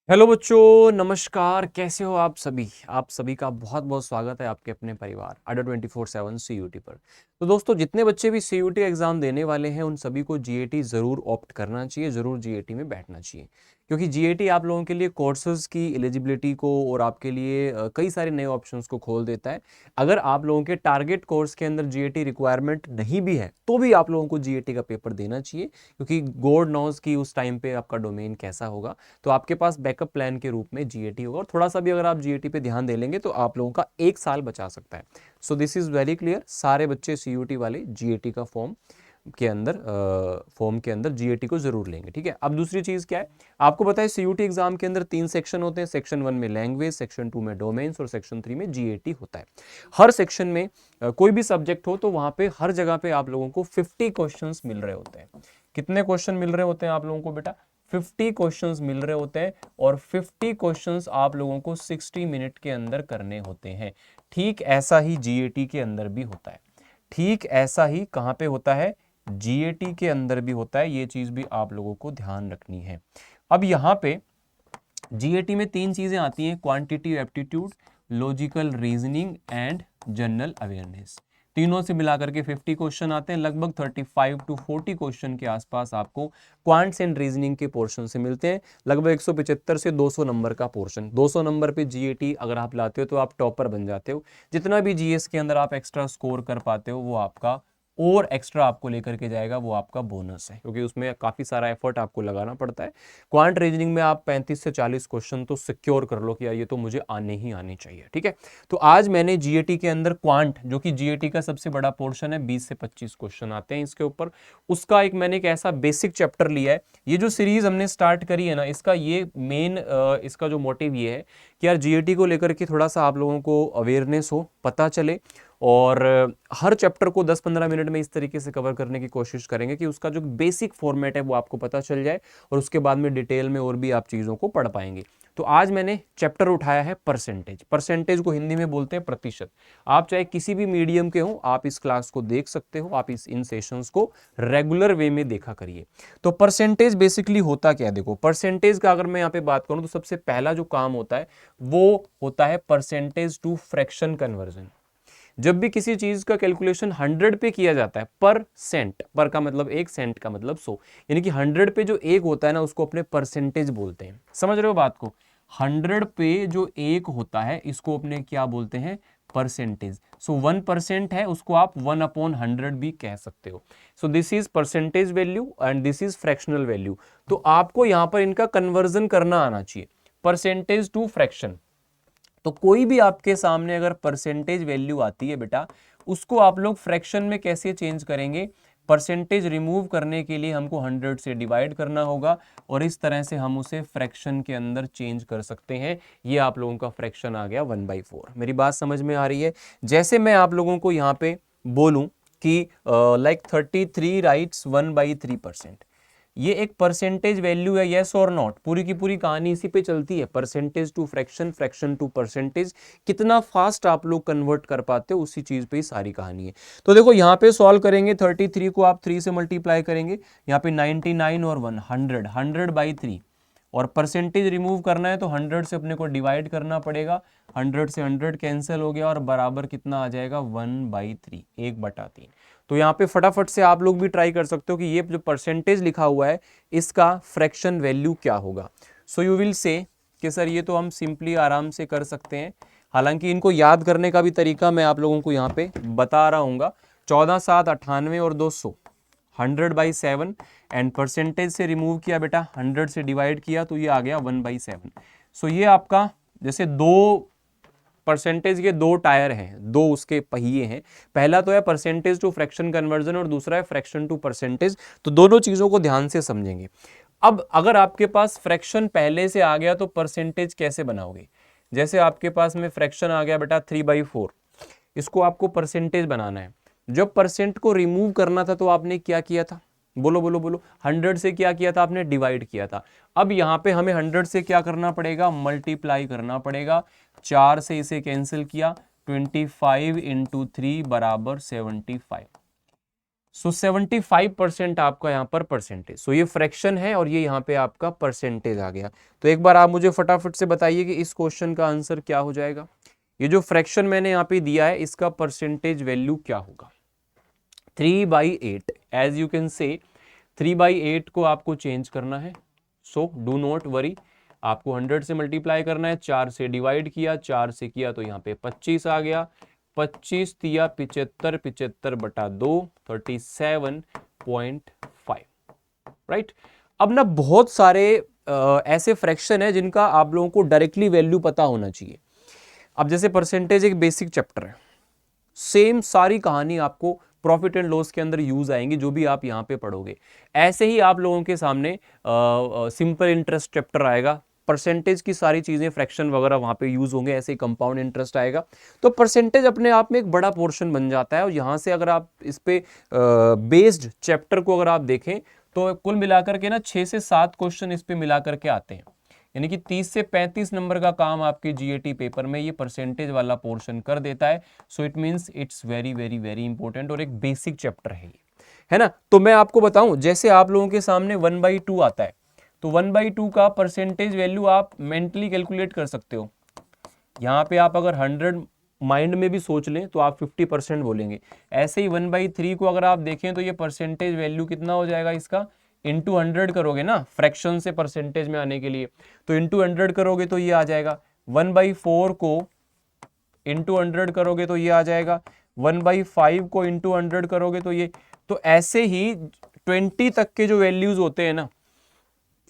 Hello बच्चों, नमस्कार। कैसे हो आप सभी का बहुत बहुत स्वागत है आपके अपने परिवार अडर 24/7 सीयूटी पर। तो दोस्तों, जितने बच्चे भी सीयूटी एग्जाम देने वाले हैं उन सभी को जीएटी ज़रूर ऑप्ट करना चाहिए, ज़रूर जीएटी में बैठना चाहिए, क्योंकि जीएटी आप लोगों के लिए कोर्सेज की एलिजिबिलिटी को और आपके लिए कई सारे नए ऑप्शंस को खोल देता है। अगर आप लोगों के टारगेट कोर्स के अंदर जीएटी रिक्वायरमेंट नहीं भी है तो भी आप लोगों को जीएटी का पेपर देना चाहिए, क्योंकि गॉड नोज कि उस टाइम पे आपका डोमेन कैसा होगा। तो आपके पास बैकअप प्लान के रूप में जीएटी होगा, और थोड़ा सा भी अगर आप जीएटी पे ध्यान दे लेंगे तो आप लोगों का एक साल बचा सकता है। So this is very clear. सारे बच्चे सीयूटी वाले जीएटी का फॉर्म के अंदर जीएटी को जरूर लेंगे, ठीक है। अब दूसरी चीज क्या है, आपको पता है सीयूटी एग्जाम के अंदर 3 सेक्शन होते हैं। सेक्शन 1 में लैंग्वेज, सेक्शन 2 में डोमेन्स और सेक्शन 3 में जीएटी होता है। हर सेक्शन में कोई भी सब्जेक्ट हो तो वहां पे हर जगह पे आप लोगों को 50 क्वेश्चंस मिल रहे होते हैं। कितने क्वेश्चन मिल रहे होते हैं आप लोगों को बेटा? 50 क्वेश्चंस मिल रहे होते हैं, और 50 क्वेश्चंस आप लोगों को 60 मिनट के अंदर करने होते हैं। ठीक ऐसा ही जीएटी के अंदर भी होता है। ठीक ऐसा ही कहां पे होता है? जीएटी के अंदर भी होता है। ये चीज भी आप लोगों को ध्यान रखनी है। अब यहां पे जीएटी में 3 चीजें आती हैं: quantitative aptitude, logical reasoning and general awareness. तीनों से मिलाकर के 50 क्वेश्चन आते हैं। लगभग 35 टू 40 क्वेश्चन के आसपास आपको क्वांट्स एंड रीजनिंग के पोर्शन से मिलते हैं। लगभग 175 से 200 नंबर का पोर्शन। 200 नंबर पे जीएटी अगर आप लाते हो तो आप टॉपर बन जाते हो। जितना भी जीएस के अंदर आप एक्स्ट्रा स्कोर कर पाते हो वो आपका और एक्स्ट्रा आपको लेकर के जाएगा, वो आपका बोनस है, क्योंकि उसमें काफी सारा एफर्ट आपको लगाना पड़ता है। क्वांट रीजनिंग में आप 35 से 40 क्वेश्चन तो सिक्योर कर लो कि यार ये तो मुझे आने ही आने चाहिए, ठीक है। तो आज मैंने जीएटी के अंदर क्वांट, जो कि जीएटी का सबसे बड़ा पोर्शन है, 20 से 25 क्वेश्चन आते हैं इसके ऊपर, उसका मैंने एक ऐसा बेसिक चैप्टर लिया है। ये जो सीरीज हमने स्टार्ट करी है ना, इसका ये मेन इसका जो मोटिव ये है कि यार जीएटी को लेकर के थोड़ा सा आप लोगों को अवेयरनेस हो, पता चले, और हर चैप्टर को 10-15 मिनट में इस तरीके से कवर करने की कोशिश करेंगे कि उसका जो बेसिक फॉर्मेट है वो आपको पता चल जाए, और उसके बाद में डिटेल में और भी आप चीज़ों को पढ़ पाएंगे। तो आज मैंने चैप्टर उठाया है परसेंटेज। परसेंटेज को हिंदी में बोलते हैं प्रतिशत। आप चाहे किसी भी मीडियम के हो, आप इस क्लास को देख सकते हो, आप इन सेशंस को रेगुलर वे में देखा करिए। तो परसेंटेज बेसिकली होता क्या है? देखो, परसेंटेज का अगर मैं यहाँ पे बात करूँ तो सबसे पहला जो काम होता है वो होता है परसेंटेज टू फ्रैक्शन कन्वर्जन। जब भी किसी चीज का कैलकुलेशन 100 पे किया जाता है, पर सेंट, पर का मतलब 1, सेंट का मतलब 100, यानी कि 100 पे जो 1 होता है ना, उसको अपने परसेंटेज बोलते हैं। समझ रहे हो बात को? 100 पे जो 1 होता है इसको अपने क्या बोलते हैं? परसेंटेज। सो 1% है, उसको आप 1/100 भी कह सकते हो। So this is percentage value and this is fractional value. तो आपको यहां पर इनका कन्वर्जन करना आना चाहिए, परसेंटेज टू फ्रैक्शन। तो कोई भी आपके सामने अगर परसेंटेज वैल्यू आती है बेटा, उसको आप लोग फ्रैक्शन में कैसे चेंज करेंगे? परसेंटेज रिमूव करने के लिए हमको 100 से डिवाइड करना होगा, और इस तरह से हम उसे फ्रैक्शन के अंदर चेंज कर सकते हैं। ये आप लोगों का फ्रैक्शन आ गया 1/4। मेरी बात समझ में आ रही है? जैसे मैं आप लोगों को यहाँ पे बोलूं कि लाइक 33 राइट्स 1/3%, ये एक परसेंटेज वैल्यू है, यस और नॉट। पूरी की पूरी कहानी इसी पे चलती है, percentage to fraction, fraction to percentage. कितना फास्ट आप लोग कन्वर्ट कर पाते हो, उसी चीज पे ही सारी कहानी है। तो देखो यहाँ पे सॉल्व करेंगे, 33 को आप 3 से मल्टीप्लाई करेंगे, यहाँ पे 99 और 1 100, 100/3, और परसेंटेज रिमूव करना है तो 100 से अपने को डिवाइड करना पड़ेगा। 100 से 100 कैंसिल हो गया, और बराबर कितना आ जाएगा? 1/3, 1/3। तो यहाँ पे फटाफट से आप लोग भी ट्राई कर सकते हो कि ये जो परसेंटेज लिखा हुआ है इसका फ्रैक्शन वैल्यू क्या होगा। सो यू विल से कि सर ये तो हम सिंपली आराम से कर सकते हैं। हालांकि इनको याद करने का भी तरीका मैं आप लोगों को यहाँ पे बता रहा हूँ। 14 7 98 और 200, 100/7, एंड परसेंटेज से रिमूव किया बेटा, 100 से डिवाइड किया तो ये आ गया 1/7। सो ये आपका, जैसे दो परसेंटेज के दो टायर हैं, दो उसके पहिए हैं। पहला तो है परसेंटेज टू फ्रैक्शन कन्वर्जन, और दूसरा है फ्रैक्शन टू परसेंटेज। तो दोनों चीजों को ध्यान से समझेंगे। अब अगर आपके पास फ्रैक्शन पहले से आ गया तो परसेंटेज कैसे बनाओगे? जैसे आपके पास में फ्रैक्शन आ गया बेटा 3/4, इसको आपको परसेंटेज बनाना है। जब परसेंट को रिमूव करना था तो आपने क्या किया था? बोलो बोलो बोलो। 100 से क्या किया था आपने? डिवाइड किया था। अब यहां पे हमें 100 से क्या करना पड़ेगा? मल्टीप्लाई करना पड़ेगा। 4 से इसे कैंसिल किया, 25 × 3 = 75। सो 75% आपका यहाँ पर परसेंटेज। सो ये फ्रैक्शन है और ये यहाँ पे आपका परसेंटेज आ गया। तो एक बार आप मुझे फटाफट से बताइए कि इस क्वेश्चन का आंसर क्या हो जाएगा। ये जो फ्रैक्शन मैंने यहाँ पे दिया है इसका परसेंटेज वैल्यू क्या होगा। 3/8 एज यू कैन से 3/8 को आपको चेंज करना है। सो डू नॉट वरी, आपको 100 से मल्टीप्लाई करना है, 4 से डिवाइड किया, 4 से किया तो यहाँ पे 25 आ गया, 25 तिया 75, 75 बटा 2 37.5, राइट। अब ना बहुत सारे ऐसे फ्रैक्शन है जिनका आप लोगों को डायरेक्टली वैल्यू पता होना चाहिए। अब जैसे परसेंटेज एक बेसिक चैप्टर है, सेम सारी कहानी आपको प्रॉफिट एंड लॉस के अंदर यूज आएंगी जो भी आप यहाँ पे पढ़ोगे। ऐसे ही आप लोगों के सामने सिंपल इंटरेस्ट चैप्टर आएगा, परसेंटेज की सारी चीजें फ्रैक्शन वगैरह वहां पे यूज होंगे। ऐसे ही कंपाउंड इंटरेस्ट आएगा। तो परसेंटेज अपने आप में एक बड़ा पोर्शन बन जाता है और यहां से अगर आप इस पे बेस्ड चैप्टर को अगर आप देखें तो कुल मिलाकर के ना 6 से 7 क्वेश्चन इस पे मिलाकर के आते हैं, यानी कि 30 से 35 नंबर का काम आपके जीएटी पेपर में ये परसेंटेज वाला पोर्शन कर देता है। So it means it's very very very important और एक बेसिक चैप्टर है ये, है ना। तो मैं आपको बताऊं, जैसे आप लोगों के सामने 1/2 आता है तो 1/2 का परसेंटेज वैल्यू आप मेंटली कैलकुलेट कर सकते हो। यहाँ पे आप अगर 100 माइंड में भी सोच लें तो आप 50% बोलेंगे। ऐसे ही 1/3 को अगर आप देखें तो ये परसेंटेज वैल्यू कितना हो जाएगा इसका, इंटू 100 करोगे ना, फ्रैक्शन से परसेंटेज में आने के लिए, तो इंटू 100 करोगे तो ये आ जाएगा। 1/4 को इंटू 100 करोगे तो ये आ जाएगा। 1/5 को इंटू 100 करोगे तो ये, तो ऐसे ही 20 तक के जो वैल्यूज होते हैं ना,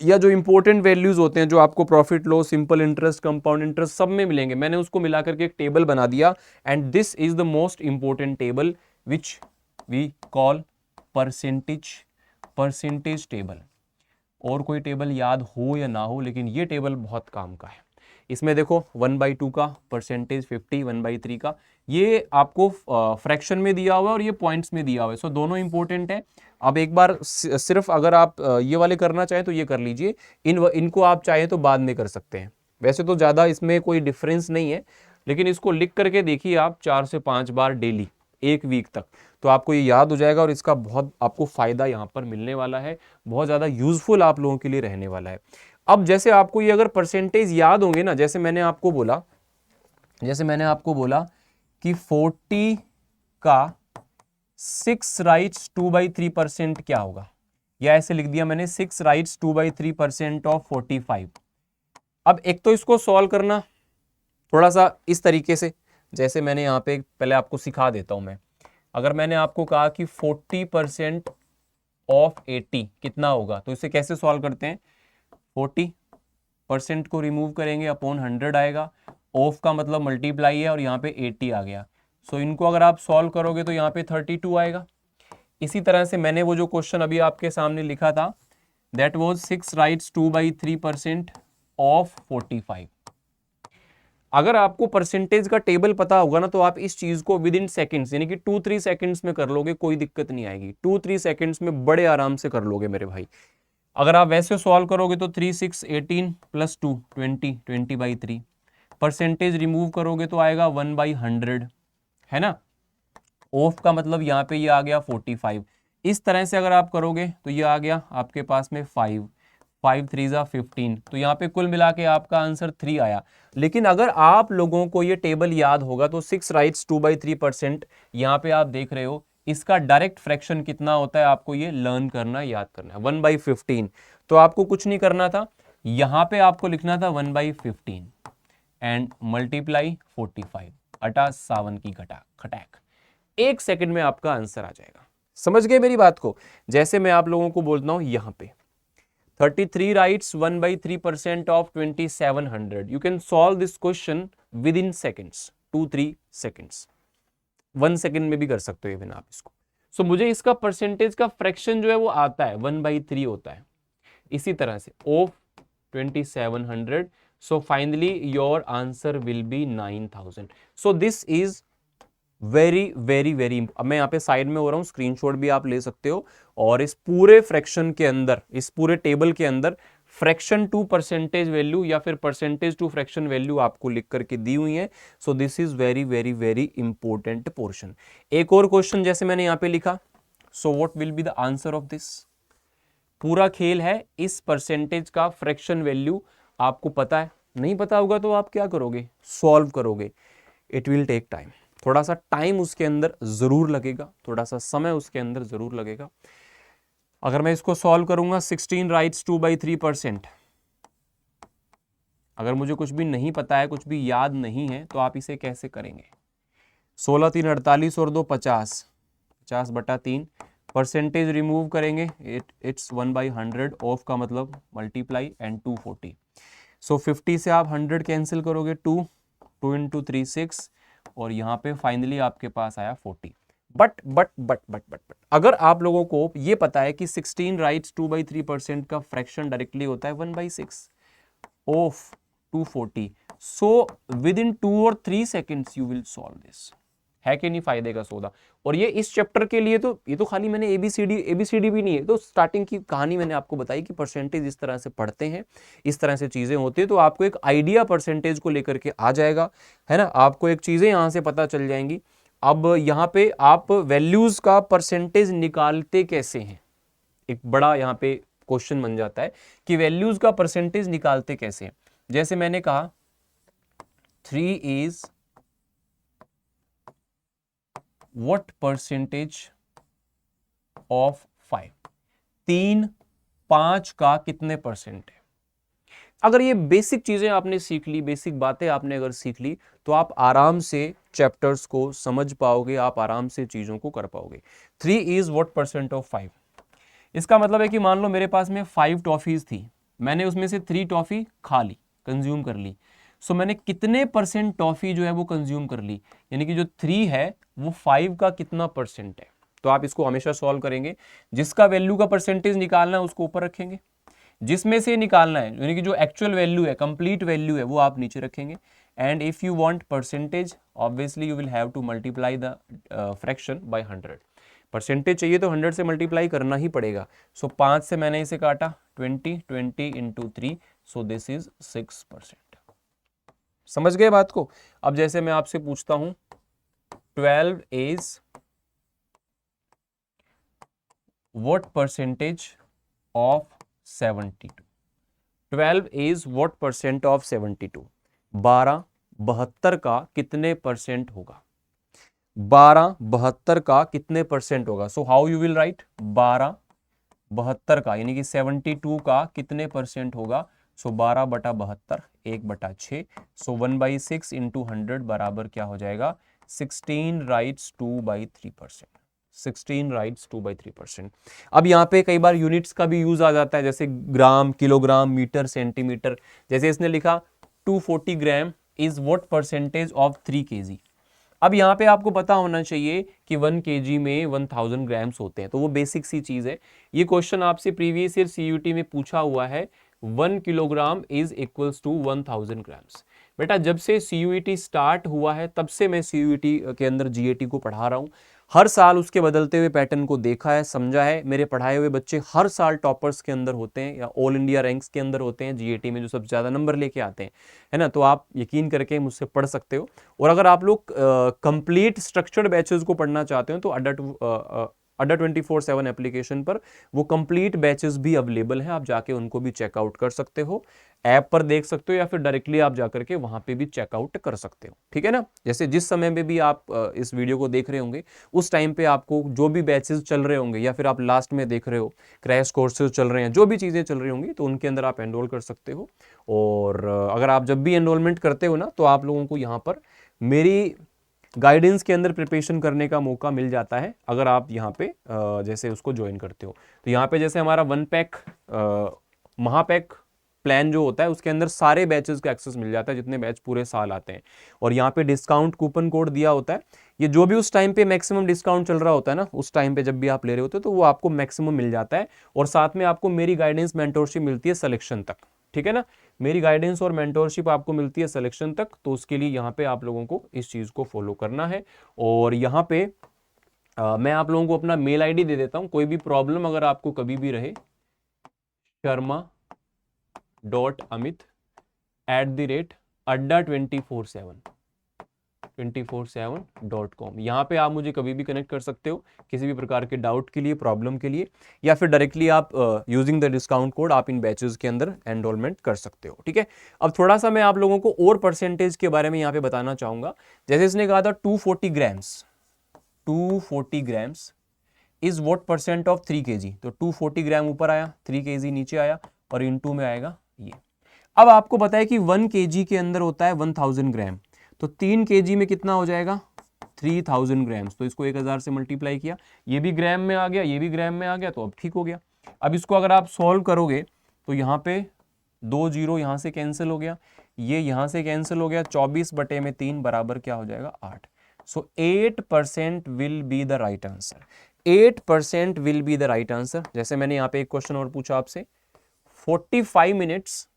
या जो इंपॉर्टेंट वैल्यूज होते हैं जो आपको profit loss, simple interest, compound interest सब में मिलेंगे, मैंने उसको मिला करके एक टेबल बना दिया। And this is the most important table which we call percentage table. और कोई टेबल याद हो या ना हो, लेकिन ये टेबल बहुत काम का है। इसमें देखो 1/2 का परसेंटेज 50, 1/3 का, ये आपको फ्रैक्शन में दिया हुआ है और ये पॉइंट्स में दिया हुआ है। सो दोनों इंपॉर्टेंट है। अब एक बार सिर्फ अगर आप ये वाले करना चाहें तो ये कर लीजिए, इनको आप चाहें तो बाद में कर सकते हैं। वैसे तो ज़्यादा इसमें कोई डिफरेंस नहीं है, लेकिन इसको लिख करके देखिए आप 4 से 5 बार डेली, एक वीक तक, तो आपको ये याद हो जाएगा और इसका बहुत आपको फायदा यहाँ पर मिलने वाला है, बहुत ज़्यादा यूजफुल आप लोगों के लिए रहने वाला है। अब जैसे आपको ये अगर परसेंटेज याद होंगे ना, जैसे मैंने आपको बोला कि 40 का 6 राइट्स 2/3% क्या होगा, या ऐसे लिख दिया मैंने 6 राइट्स 2/3% ऑफ 45। अब एक तो इसको सॉल्व करना थोड़ा सा इस तरीके से, जैसे मैंने यहाँ पे पहले आपको सिखा देता हूं मैं। अगर मैंने आपको कहा कि 40% ऑफ 80 कितना होगा, तो इसे कैसे सॉल्व करते हैं, 40% को रिमूव करेंगे, अपॉन 100 आएगा, ऑफ का मतलब मल्टीप्लाई है और यहाँ पे 80 आ गया। सो इनको अगर आप सॉल्व करोगे तो यहाँ पे 32 आएगा। इसी तरह से मैंने वो जो क्वेश्चन अभी आपके सामने लिखा था, दैट वाज 6 राइट्स 2/3% ऑफ 45। अगर आपको परसेंटेज का टेबल पता होगा ना, तो आप इस चीज को विद इन सेकेंड्स, यानी कि 2-3 सेकेंड्स में कर लोगे, कोई दिक्कत नहीं आएगी। 2-3 सेकेंड्स में बड़े आराम से कर लोगे मेरे भाई। अगर आप वैसे सॉल्व करोगे तो 3 6 18 + 2 20, 20/3। परसेंटेज रिमूव करोगे तो आएगा 1/100, है ना। ऑफ का मतलब यहाँ पे ये आ गया 45। इस तरह से अगर आप करोगे तो ये आ गया आपके पास में 5 3 = 15, तो यहाँ पे कुल मिला के आपका आंसर 3 आया। लेकिन अगर आप लोगों को ये टेबल याद होगा तो 6 राइट्स 2/3%, यहाँ पे आप देख रहे हो, इसका डायरेक्ट फ्रैक्शन कितना होता है आपको ये लर्न करना, याद करना है, 1/15। तो आपको कुछ नहीं करना था, यहाँ पे आपको लिखना था 1/15 एंड मल्टीप्लाई 45, 58 की घटा खटैक, 1 सेकंड में आपका आंसर आ जाएगा। समझ गए मेरी बात को। जैसे मैं आप लोगों को बोलता हूं यहाँ पे 33 rights 1/3% of 2700, you can solve this question with in seconds, 2-3 seconds, 1 second में भी कर सकते हो इवन आप इसको। सो मुझे इसका परसेंटेज का फ्रैक्शन जो है वो आता है 1/3 होता है। इसी तरह से of 2700, so finally your answer will be 9000। So this is very very very, अब मैं यहाँ पे साइड में हो रहा हूँ, स्क्रीनशॉट भी आप ले सकते हो। और इस पूरे फ्रैक्शन के अंदर, इस पूरे टेबल के अंदर फ्रैक्शन टू परसेंटेज वैल्यू या फिर परसेंटेज टू फ्रैक्शन वैल्यू आपको लिख करके दी हुई है। So this is very very very important portion. एक और क्वेश्चन जैसे मैंने यहाँ पे लिखा so what will be the answer of this? पूरा खेल है इस परसेंटेज का फ्रैक्शन वैल्यू आपको पता है, नहीं पता होगा तो आप क्या करोगे, सॉल्व करोगे। इट विल टेक टाइम, थोड़ा सा टाइम उसके अंदर जरूर लगेगा, थोड़ा सा समय उसके अंदर जरूर लगेगा। अगर मैं इसको सॉल्व करूंगा 16 राइट्स 2/3%, अगर मुझे कुछ भी नहीं पता है, कुछ भी याद नहीं है, तो आप इसे कैसे करेंगे? 16 3 48 और 2 50, 50/3 परसेंटेज रिमूव करेंगे, इट्स 1/100, ऑफ का मतलब मल्टीप्लाई एंड 240। सो 50 से आप 100 कैंसिल करोगे, 2 × 3 6, और यहाँ पे फाइनली आपके पास आया 40। बट अगर आप लोगों को ये पता है कि 16 राइट्स 2/3% का फ्रैक्शन डायरेक्टली होता है 1/6 ऑफ 240, सो विद इन 2 और 3 seconds you will solve this. है कि नहीं फायदे का सौदा? और ये इस चैप्टर के लिए तो ये तो खाली मैंने एबीसीडी भी नहीं है, तो स्टार्टिंग की कहानी मैंने आपको बताई कि परसेंटेज इस तरह से पढ़ते हैं, इस तरह से चीजें होती है, तो आपको एक आइडिया परसेंटेज को लेकर के आ जाएगा, है ना, आपको एक चीजें यहां से पता चल जाएंगी। अब यहां पे आप वैल्यूज का परसेंटेज निकालते कैसे हैं, एक बड़ा यहां पे क्वेश्चन बन जाता है कि वैल्यूज का परसेंटेज निकालते कैसे हैं। जैसे मैंने कहा 3 इज व्हाट परसेंटेज ऑफ 5, 3 5 का कितने परसेंट है? अगर ये बेसिक चीजें आपने सीख ली, बेसिक बातें आपने अगर सीख ली, तो आप आराम से चैप्टर्स को समझ पाओगे, आप आराम से चीजों को कर पाओगे। 3 इज व्हाट परसेंट ऑफ 5, इसका मतलब है कि मान लो मेरे पास में 5 टॉफीज थी, मैंने उसमें से 3 टॉफी खा ली, कंज्यूम कर ली, सो मैंने कितने परसेंट टॉफी जो है वो कंज्यूम कर ली, यानी कि जो 3 है वो 5 का कितना परसेंट है। तो आप इसको हमेशा सॉल्व करेंगे, जिसका वैल्यू का परसेंटेज निकालना है उसको ऊपर रखेंगे, जिसमें से निकालना है यानी कि जो एक्चुअल वैल्यू है, कंप्लीट वैल्यू है, वो आप नीचे रखेंगे। And if you want percentage, obviously you will have to multiply the fraction by 100। Percentage चाहिए तो 100 से मल्टीप्लाई करना ही पड़ेगा। सो 5 से मैंने इसे काटा, 20 × 3, सो दिस इज 6%। समझ गए बात को? अब जैसे मैं आपसे पूछता हूं 12 is what percentage of 72, 12 is what percent of 72, 12 72 का कितने परसेंट होगा? 12 72 का कितने परसेंट होगा? So how you will write, 12 72 का यानी कि 72 का कितने परसेंट होगा? सो 12/72, 1/6, सो 1/6 इंटू 100 बराबर क्या हो जाएगा? 16 राइट्स 2/3%, 16 राइट्स 2/3%। अब यहाँ पे कई बार यूनिट्स का भी यूज आ जाता है, जैसे ग्राम, किलोग्राम, मीटर, सेंटीमीटर। जैसे इसने लिखा 240 gram is what percentage of 3 kg। अब यहाँ पे आपको पता होना चाहिए कि 1 kg में 1000 ग्राम्स होते हैं, तो वो बेसिक सी चीज है। ये क्वेश्चन आपसे प्रीवियस ईयर सीयूटी में पूछा हुआ है, 1 kilogram is equals to 1000 grams. बेटा जब से सीयूईटी स्टार्ट हुआ है तब से मैं सीयूईटी के अंदर जीएटी को पढ़ा रहा हूँ, हर साल उसके बदलते हुए पैटर्न को देखा है, समझा है। मेरे पढ़ाए हुए बच्चे हर साल टॉपर्स के अंदर होते हैं या ऑल इंडिया रैंक्स के अंदर होते हैं, जीएटी में जो सबसे ज़्यादा नंबर लेके आते हैं, है ना। तो आप यकीन करके मुझसे पढ़ सकते हो। और अगर आप लोग कंप्लीट स्ट्रक्चर्ड बैचेस को पढ़ना चाहते हो तो अड्डा 24/7 एप्लीकेशन पर वो कंप्लीट बैचेस भी अवेलेबल हैं, आप जाके उनको भी चेकआउट कर सकते हो, ऐप पर देख सकते हो या फिर डायरेक्टली आप जाकर के वहां पे भी चेकआउट कर सकते हो, ठीक है ना। जैसे जिस समय में भी आप इस वीडियो को देख रहे होंगे उस टाइम पे आपको जो भी बैचेस चल रहे होंगे या फिर आप लास्ट में देख रहे हो क्रैश कोर्सेज चल रहे हैं, जो भी चीज़ें चल रही होंगी तो उनके अंदर आप एनरोल कर सकते हो। और अगर आप जब भी एनरोलमेंट करते हो ना तो आप लोगों को यहाँ पर मेरी गाइडेंस के अंदर प्रिपरेशन करने का मौका मिल जाता है, अगर आप यहाँ पे जैसे उसको ज्वाइन करते हो। तो यहाँ पे जैसे हमारा 1 पैक महापैक प्लान जो होता है उसके अंदर सारे बैचेस का एक्सेस मिल जाता है, जितने बैच पूरे साल आते हैं। और यहाँ पे डिस्काउंट कूपन कोड दिया होता है, ये जो भी उस टाइम पे मैक्सिमम डिस्काउंट चल रहा होता है ना, उस टाइम पे जब भी आप ले रहे होते हो तो वो आपको मैक्सिमम मिल जाता है। और साथ में आपको मेरी गाइडेंस मेंटोरशिप मिलती है सिलेक्शन तक, ठीक है ना। मेरी गाइडेंस और मेंटोरशिप आपको मिलती है सिलेक्शन तक, तो उसके लिए यहाँ पे आप लोगों को इस चीज़ को फॉलो करना है। और यहाँ पे मैं आप लोगों को अपना मेल आईडी दे देता हूँ, कोई भी प्रॉब्लम अगर आपको कभी भी रहे, sharma.amit@adda24/7, 24/7.com। यहाँ पे आप मुझे कभी भी कनेक्ट कर सकते हो किसी भी प्रकार के डाउट के लिए, प्रॉब्लम के लिए, या फिर डायरेक्टली आप यूजिंग द डिस्काउंट कोड आप इन बैचेस के अंदर एनरोलमेंट कर सकते हो। ठीक है, अब थोड़ा सा मैं आप लोगों को और परसेंटेज के बारे में यहाँ पे बताना चाहूंगा। जैसे इसने कहा था 240 grams is what percent of 3 kg, तो 240 ग्राम ऊपर आया, 3 kg नीचे आया, और इनटू में आएगा ये। अब आपको पता है कि 1 kg के अंदर होता है 1000 ग्राम, तो 3 kg में कितना हो जाएगा 3000 ग्राम्स, तो इसको 1000 से मल्टीप्लाई किया, ये भी ग्राम में आ गया, ये भी ग्राम में आ गया, तो अब ठीक हो गया। अब इसको अगर आप सॉल्व करोगे तो यहाँ पे 2 जीरो यहाँ से कैंसिल हो गया, ये यहाँ से कैंसिल हो गया, 24/3 बराबर क्या हो जाएगा 8। सो 8% will be the right answer, 8% will be the right answer. जैसे मैंने यहाँ पे एक क्वेश्चन और पूछा आपसे, 45 minutes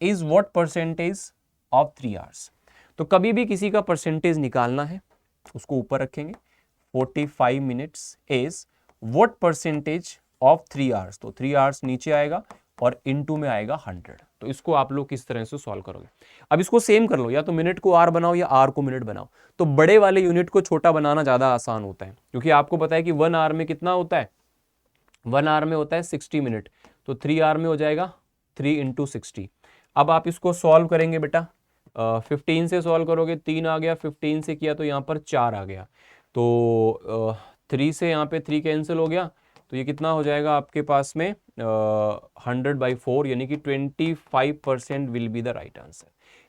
is what percentage of 3 hours. तो कभी भी किसी का परसेंटेज निकालना है उसको ऊपर रखेंगे, 45 minutes is what percentage of 3 hours, तो 3 आवर्स नीचे आएगा और इनटू में आएगा 100। तो इसको आप लोग किस तरह से सॉल्व करोगे। अब इसको सेम कर लो, या तो मिनट को आर बनाओ या आर को मिनट बनाओ। तो बड़े वाले यूनिट को छोटा बनाना ज्यादा आसान होता है, क्योंकि आपको पता है कि 1 आवर में कितना होता है, 1 आवर में होता है 60 मिनट, तो 3 आवर में हो जाएगा 3 × 60। अब आप इसको सॉल्व करेंगे बेटा, 15 से सॉल्व करोगे, 3 आ गया, 15 से किया तो यहाँ पर 4 आ गया, तो 3 से यहाँ पे 3 कैंसिल हो गया, तो ये कितना हो जाएगा आपके पास में 100/4, यानी कि 25% will be the right answer.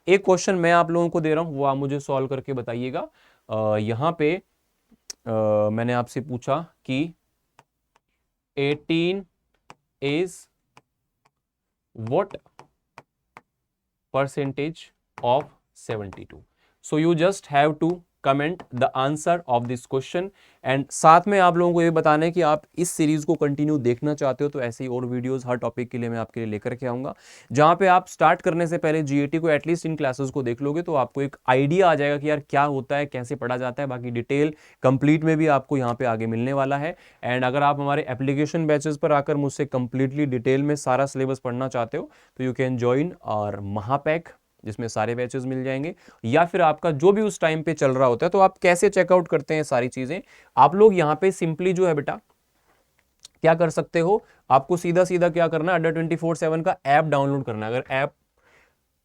एक क्वेश्चन मैं आप लोगों को दे रहा हूँ, वो आप मुझे सॉल्व करके बताइएगा। यहाँ पे मैंने आपसे पूछा कि 18 is what percentage of 72. So you just have to comment the answer of this question, and साथ में आप लोगों को ये बताना है कि आप इस सीरीज को कंटिन्यू देखना चाहते हो तो ऐसे ही और वीडियोस हर टॉपिक के लिए मैं आपके लिए लेकर के आऊंगा, जहां पे आप स्टार्ट करने से पहले जीएटी को एटलीस्ट इन क्लासेस को देख लोगे तो आपको एक आइडिया आ जाएगा कि यार क्या होता है, कैसे पढ़ा जाता है। बाकी डिटेल कंप्लीट में भी आपको यहाँ पे आगे मिलने वाला है। एंड अगर आप हमारे एप्लीकेशन बैचेस पर आकर मुझसे कंप्लीटली डिटेल में सारा सिलेबस पढ़ना चाहते हो तो यू कैन ज्वाइन और महापैक, जिसमें सारे बैचेस मिल जाएंगे, या फिर आपका जो भी उस टाइम पे चल रहा होता है। तो आप कैसे चेकआउट करते हैं सारी चीजें, आप लोग यहाँ पे सिंपली जो है बेटा क्या कर सकते हो, आपको सीधा सीधा क्या करना है, अड्डा 24/7 का ऐप डाउनलोड करना है। अगर ऐप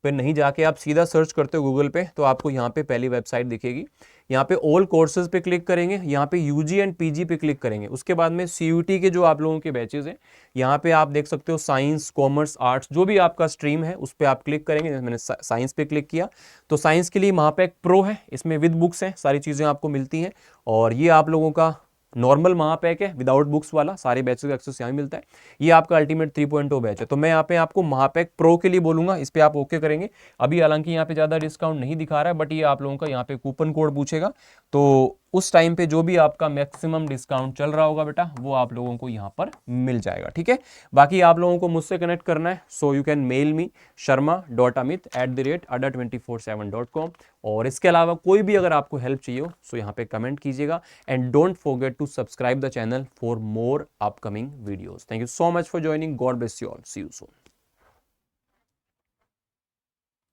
पे नहीं जाके आप सीधा सर्च करते हो गूगल पे तो आपको यहाँ पे पहली वेबसाइट दिखेगी, यहाँ पे ऑल कोर्सेज पे क्लिक करेंगे, यहाँ पे यूजी एंड पीजी पे क्लिक करेंगे, उसके बाद में सीयूटी के जो आप लोगों के बैचेस हैं यहाँ पे आप देख सकते हो, साइंस कॉमर्स आर्ट्स जो भी आपका स्ट्रीम है उस पर आप क्लिक करेंगे। जैसे मैंने साइंस पे क्लिक किया तो साइंस के लिए महापैक प्रो है, इसमें विद बुक्स हैं, सारी चीज़ें आपको मिलती हैं। और ये आप लोगों का नॉर्मल महापैक है विदाउट बुक्स वाला, सारे बैचेस का एक्सेस यहाँ मिलता है। ये आपका अल्टीमेट 3.0 बैच है। तो मैं यहाँ पे आपको महापैक प्रो के लिए बोलूंगा, इस पे आप ओके करेंगे। अभी हालांकि यहाँ पे ज़्यादा डिस्काउंट नहीं दिखा रहा है, बट ये आप लोगों का यहाँ पे कूपन कोड पूछेगा, तो उस टाइम पे जो भी आपका मैक्सिमम डिस्काउंट चल रहा होगा बेटा वो आप लोगों को यहाँ पर मिल जाएगा। ठीक है, बाकी आप लोगों को मुझसे कनेक्ट करना है, so you can mail me sharma.amit@adda247.com। और इसके अलावा कोई भी अगर आपको हेल्प चाहिए हो सो यहाँ पे कमेंट कीजिएगा, and don't forget to subscribe the channel for more upcoming videos. Thank you so much for joining, God bless you all, see you soon.